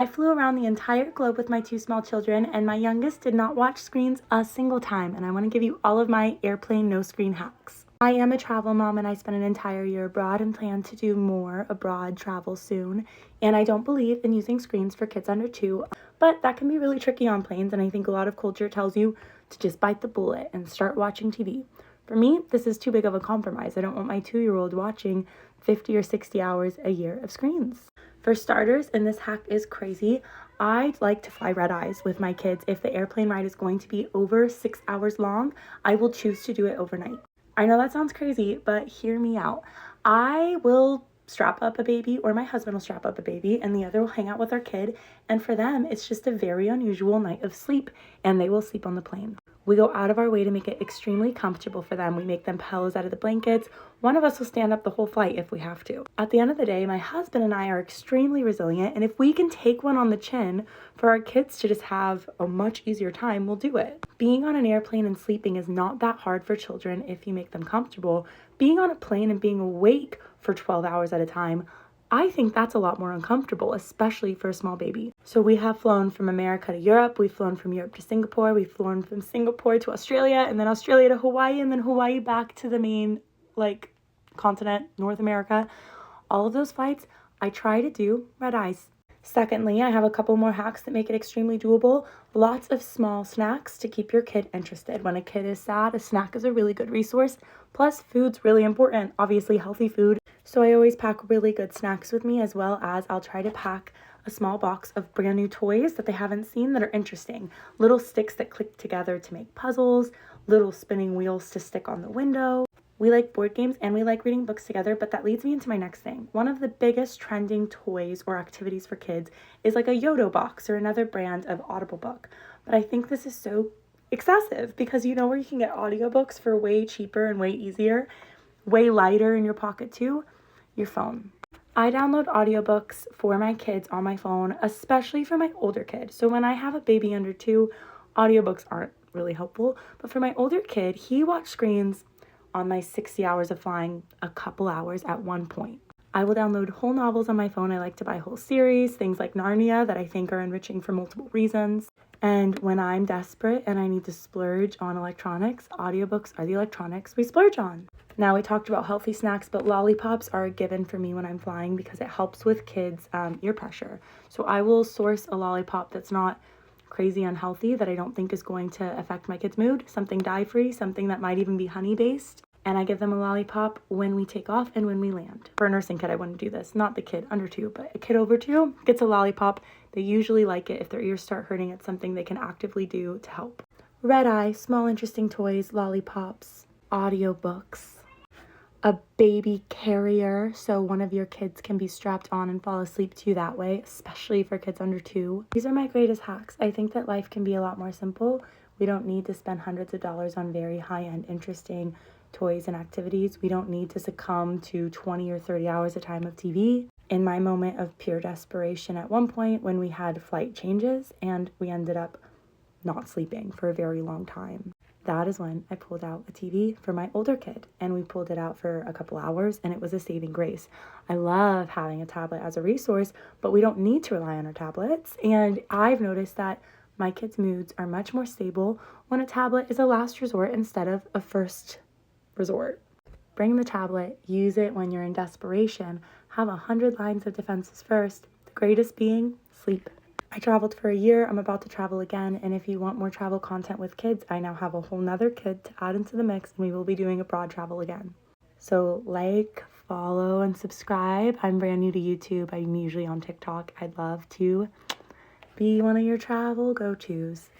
I flew around the entire globe with my two small children, and my youngest did not watch screens a single time, and I want to give you all of my airplane no screen hacks. I am a travel mom, and I spent an entire year abroad and plan to do more abroad travel soon, and I don't believe in using screens for kids under 2, but that can be really tricky on planes, and I think a lot of culture tells you to just bite the bullet and start watching TV. For me, this is too big of a compromise. I don't want my 2-year-old watching 50 or 60 hours a year of screens. For starters, and this hack is crazy, I'd like to fly red eyes with my kids. If the airplane ride is going to be over 6 hours long, I will choose to do it overnight. I know that sounds crazy, but hear me out. I will strap up a baby, or my husband will strap up a baby, and the other will hang out with our kid. And for them, it's just a very unusual night of sleep, and they will sleep on the plane. We go out of our way to make it extremely comfortable for them. We make them pillows out of the blankets. One of us will stand up the whole flight if we have to. At the end of the day, my husband and I are extremely resilient, and if we can take one on the chin for our kids to just have a much easier time, we'll do it. Being on an airplane and sleeping is not that hard for children if you make them comfortable. Being on a plane and being awake for 12 hours at a time, I think that's a lot more uncomfortable, especially for a small baby. So we have flown from America to Europe, we've flown from Europe to Singapore, we've flown from Singapore to Australia, and then Australia to Hawaii, and then Hawaii back to the main, continent, North America. All of those flights, I try to do red eyes. Secondly, I have a couple more hacks that make it extremely doable. Lots of small snacks to keep your kid interested. When a kid is sad, a snack is a really good resource. Plus, food's really important, obviously healthy food. So I always pack really good snacks with me, as well as I'll try to pack a small box of brand new toys that they haven't seen that are interesting. Little sticks that click together to make puzzles, little spinning wheels to stick on the window. We like board games and we like reading books together, but that leads me into my next thing. One of the biggest trending toys or activities for kids is like a Yodo box or another brand of Audible book. But I think this is so excessive because you know where you can get audiobooks for way cheaper and way easier, way lighter in your pocket too? Your phone. I download audiobooks for my kids on my phone, especially for my older kid. So when I have a baby under 2, audiobooks aren't really helpful. But for my older kid, he watched screens on my 60 hours of flying a couple hours at one point. I will download whole novels on my phone. I like to buy whole series, things like Narnia that I think are enriching for multiple reasons. And when I'm desperate and I need to splurge on electronics, audiobooks are the electronics we splurge on. Now, we talked about healthy snacks, but lollipops are a given for me when I'm flying because it helps with kids' ear pressure. So I will source a lollipop that's not crazy unhealthy, that I don't think is going to affect my kid's mood, something dye-free, something that might even be honey-based. And I give them a lollipop when we take off and when we land. For a nursing kid, I wouldn't do this. Not the kid under 2, but a kid over 2 gets a lollipop. They usually like it. If their ears start hurting, it's something they can actively do to help. Red eye, small interesting toys, lollipops, audiobooks, a baby carrier so one of your kids can be strapped on and fall asleep to you that way, especially for kids under 2. These are my greatest hacks. I think that life can be a lot more simple. We don't need to spend hundreds of dollars on very high-end, interesting toys and activities. We don't need to succumb to 20 or 30 hours a time of TV. In my moment of pure desperation at one point when we had flight changes and we ended up not sleeping for a very long time, that is when I pulled out a TV for my older kid, and we pulled it out for a couple hours, and it was a saving grace. I love having a tablet as a resource, but we don't need to rely on our tablets, and I've noticed that my kids' moods are much more stable when a tablet is a last resort instead of a first resort. Bring the tablet, use it when you're in desperation, have 100 lines of defenses first, the greatest being sleep. I traveled for a year, I'm about to travel again, and if you want more travel content with kids, I now have a whole nother kid to add into the mix, and we will be doing abroad travel again. So like, follow, and subscribe. I'm brand new to YouTube. I'm usually on TikTok. I'd love to be one of your travel go-tos.